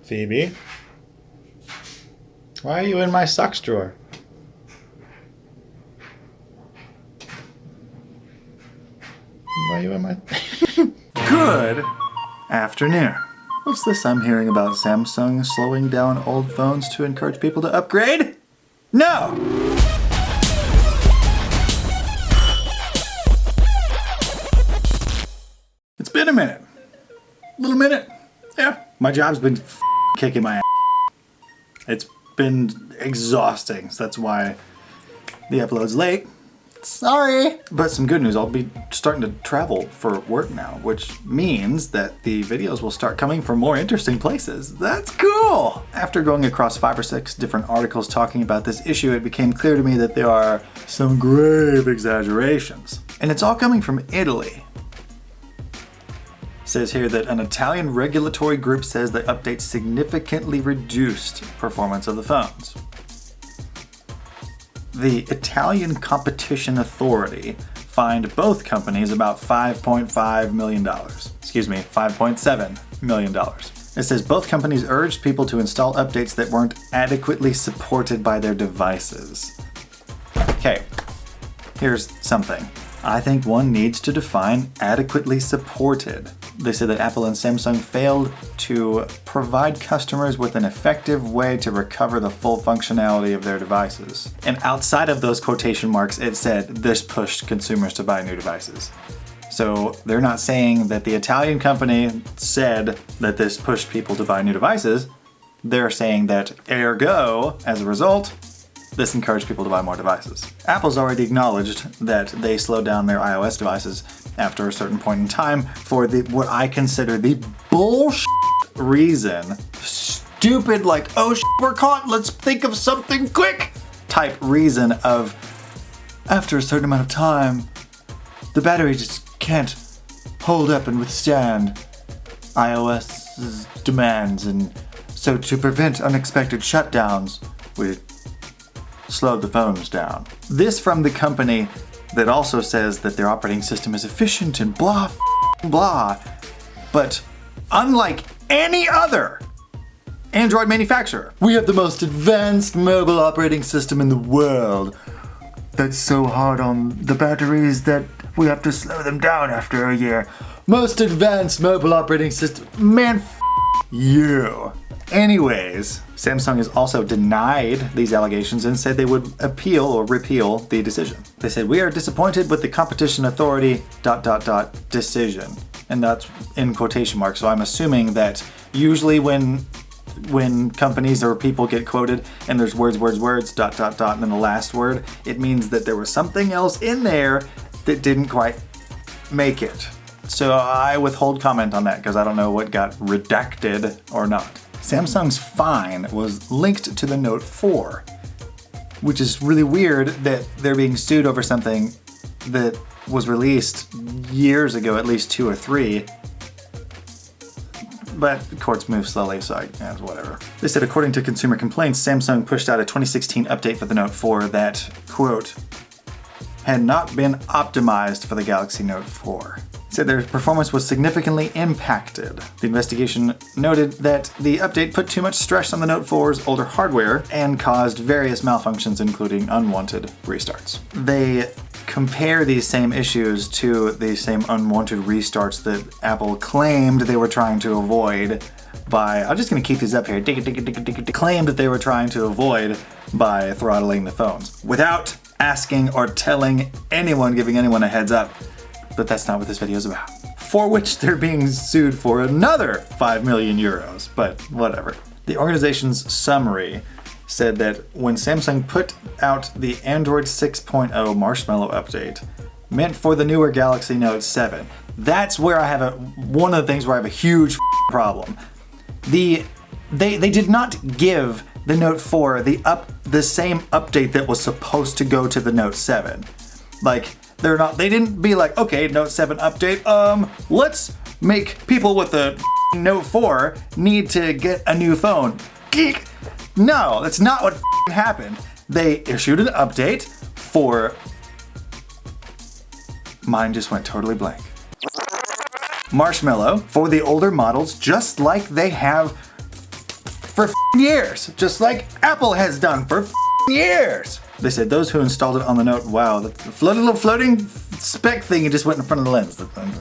Phoebe? Why are you in my socks drawer? Why are you in my... Good afternoon. What's this I'm hearing about Samsung slowing down old phones to encourage people to upgrade? No! It's been a minute. Little minute. Yeah. My job's been kicking my ass. It's been exhausting, so that's why the upload's late. Sorry! But some good news, I'll be starting to travel for work now, which means that the videos will start coming from more interesting places. That's cool! After going across 5 or 6 different articles talking about this issue, it became clear to me that there are some grave exaggerations. And it's all coming from Italy. It says here that an Italian regulatory group says the update significantly reduced performance of the phones. The Italian Competition Authority fined both companies about $5.5 million. Excuse me, $5.7 million. It says both companies urged people to install updates that weren't adequately supported by their devices. Okay, here's something. I think one needs to define adequately supported. They said that Apple and Samsung failed to provide customers with an effective way to recover the full functionality of their devices. And outside of those quotation marks, it said this pushed consumers to buy new devices. So they're not saying that the Italian company said that this pushed people to buy new devices. They're saying that ergo, as a result, this encouraged people to buy more devices. Apple's already acknowledged that they slowed down their iOS devices after a certain point in time for what I consider the bullshit reason. Stupid, like, oh shit, we're caught, let's think of something quick type reason of after a certain amount of time, the battery just can't hold up and withstand iOS's demands, and so to prevent unexpected shutdowns, we slowed the phones down. This from the company that also says that their operating system is efficient and blah, blah. But unlike any other Android manufacturer, we have the most advanced mobile operating system in the world. That's so hard on the batteries that we have to slow them down after a year. Most advanced mobile operating system. Man, you. Anyways, Samsung has also denied these allegations and said they would appeal or repeal the decision. They said, we are disappointed with the Competition Authority ... decision. And that's in quotation marks, so I'm assuming that usually when companies or people get quoted and there's words, and then the last word, it means that there was something else in there that didn't quite make it. So I withhold comment on that because I don't know what got redacted or not. Samsung's fine was linked to the Note 4, which is really weird that they're being sued over something that was released years ago, at least 2 or 3. But courts move slowly, so whatever. They said, according to consumer complaints, Samsung pushed out a 2016 update for the Note 4 that, quote, had not been optimized for the Galaxy Note 4. Said their performance was significantly impacted. The investigation noted that the update put too much stress on the Note 4's older hardware and caused various malfunctions, including unwanted restarts. They compare these same issues to the same unwanted restarts that Apple claimed they were trying to avoid by, I'm just gonna keep these up here, claimed that they were trying to avoid by throttling the phones without asking or telling anyone, giving anyone a heads up. But that's not what this video is about. For which they're being sued for another 5 million euros, but whatever. The organization's summary said that when Samsung put out the Android 6.0 Marshmallow update, meant for the newer Galaxy Note 7, that's where I have one of the things where I have a huge problem. They did not give the Note 4 the same update that was supposed to go to the Note 7. Like, they didn't be like, okay, Note 7 update, let's make people with the Note 4 need to get a new phone. Geek! No, that's not what happened. They issued an update for... Mine just went totally blank. Marshmallow for the older models, just like they have for years, just like Apple has done for years. They said those who installed it on the Note, wow, the floating spec thing, it just went in front of the lens.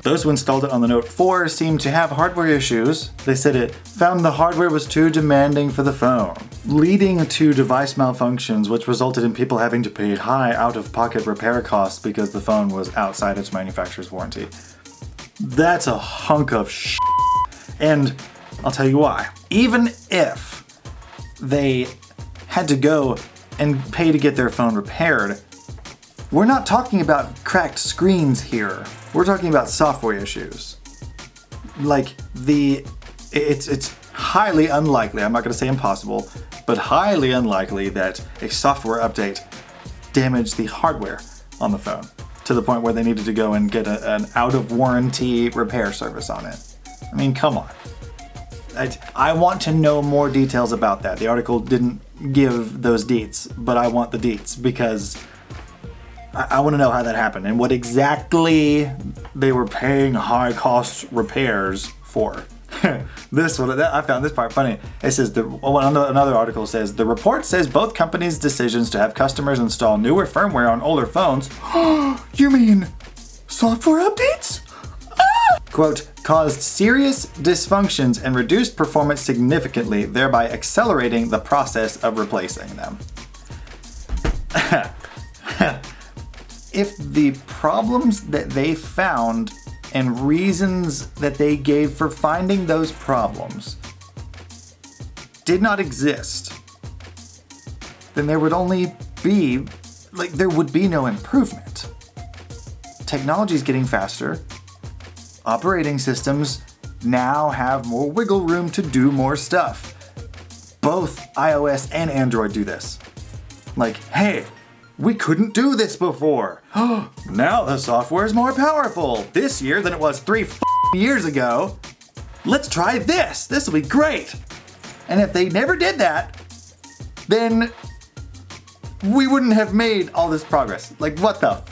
Those who installed it on the Note 4 seemed to have hardware issues. They said it found the hardware was too demanding for the phone, leading to device malfunctions, which resulted in people having to pay high out-of-pocket repair costs because the phone was outside its manufacturer's warranty. That's a hunk of shit. And I'll tell you why. Even if they had to go and pay to get their phone repaired, we're not talking about cracked screens here. We're talking about software issues. Like it's highly unlikely, I'm not gonna say impossible, but highly unlikely that a software update damaged the hardware on the phone to the point where they needed to go and get an out of warranty repair service on it. I mean, come on. I want to know more details about that. The article didn't give those deets, but I want the deets because I want to know how that happened and what exactly they were paying high cost repairs for. This one, I found this part funny. It says, another article says, the report says both companies' decisions to have customers install newer firmware on older phones, you mean software updates? Quote, caused serious dysfunctions and reduced performance significantly, thereby accelerating the process of replacing them. If the problems that they found and reasons that they gave for finding those problems did not exist, then there would only be, there would be no improvement. Technology is getting faster. Operating systems now have more wiggle room to do more stuff. Both iOS and Android do this. Like, hey, we couldn't do this before. Now the software is more powerful this year than it was 3 years ago. Let's try this. This will be great. And if they never did that, then we wouldn't have made all this progress. Like, what the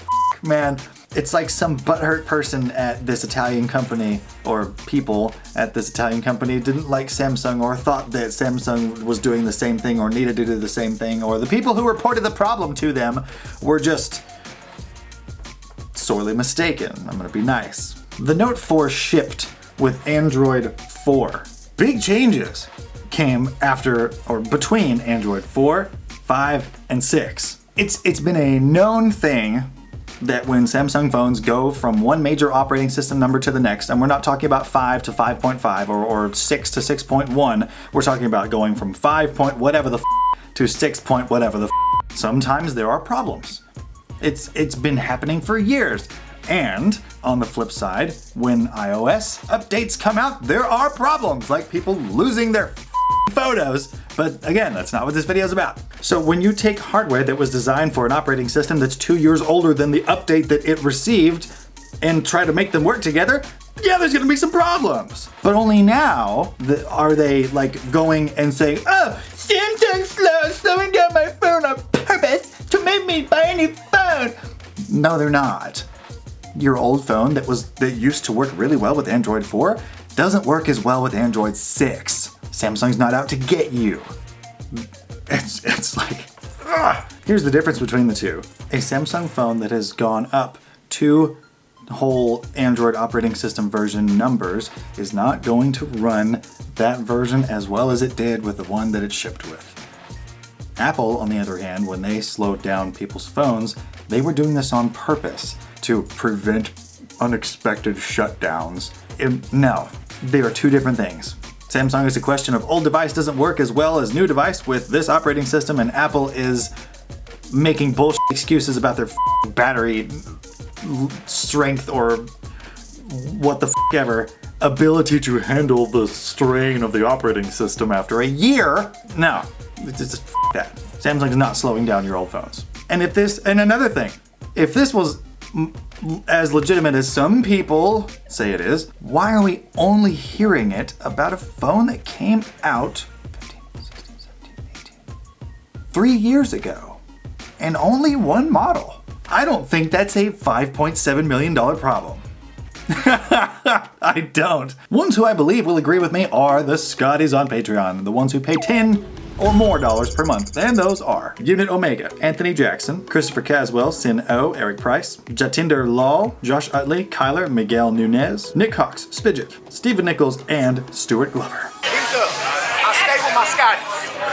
man? It's like some butthurt person at this Italian company, or people at this Italian company, didn't like Samsung or thought that Samsung was doing the same thing or needed to do the same thing, or the people who reported the problem to them were just sorely mistaken. I'm gonna be nice. The Note 4 shipped with Android 4. Big changes came after or between Android 4, 5, and 6. It's been a known thing that when Samsung phones go from one major operating system number to the next, and we're not talking about 5 to 5.5 or 6 to 6.1, we're talking about going from 5 point whatever the to 6 point whatever the sometimes there are problems. It's been happening for years. And on the flip side, when iOS updates come out, there are problems, like people losing their photos. But again, that's not what this video is about. So when you take hardware that was designed for an operating system that's 2 years older than the update that it received and try to make them work together, yeah, there's gonna be some problems. But only now are they going and saying, oh, Samsung's slowing down my phone on purpose to make me buy a new phone. No, they're not. Your old phone that used to work really well with Android 4 doesn't work as well with Android 6. Samsung's not out to get you. It's like, ugh. Here's the difference between the two. A Samsung phone that has gone up 2 whole Android operating system version numbers is not going to run that version as well as it did with the one that it shipped with. Apple, on the other hand, when they slowed down people's phones, they were doing this on purpose to prevent unexpected shutdowns. No, they are two different things. Samsung is a question of old device doesn't work as well as new device with this operating system, and Apple is making bullshit excuses about their battery strength or what the ever, ability to handle the strain of the operating system after a year. No, it's just that. Samsung's not slowing down your old phones. And another thing, if this was as legitimate as some people say it is, why are we only hearing it about a phone that came out 15, 16, 17, 18, 3 years ago and only one model? I don't think that's a $5.7 million problem. I don't. Ones who I believe will agree with me are the Scotties on Patreon, the ones who pay $10 or more per month. And those are Unit Omega, Anthony Jackson, Christopher Caswell, Sin O, Eric Price, Jatinder Lal, Josh Utley, Kyler, Miguel Nunez, Nick Cox, Spidget, Stephen Nichols, and Stuart Glover. I stay with my Scotties.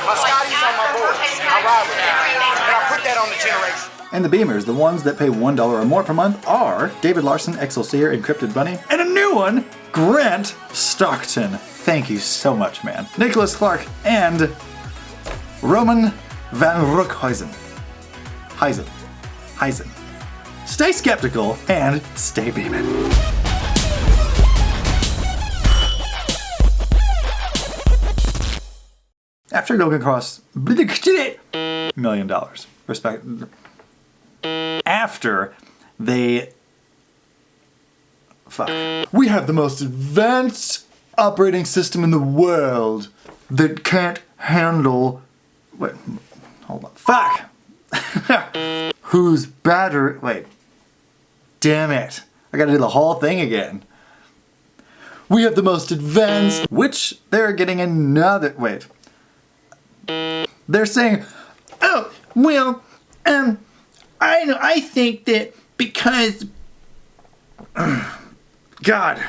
My Scotties are my boys. I ride with them. And I put that on the generation. And the Beamers, the ones that pay $1 or more per month, are David Larson, Excelsior, Encrypted Bunny, and a new one, Grant Stockton. Thank you so much, man. Nicholas Clark and Roman Van Rookhuizen. Heisen. Stay skeptical and stay beaming. After going across $1 million, after they we have the most advanced operating system in the world that can't handle wait, hold on. Whose battery damn it. I gotta do the whole thing again. We have the most advanced, which they're getting another they're saying, oh, well, I think that because God,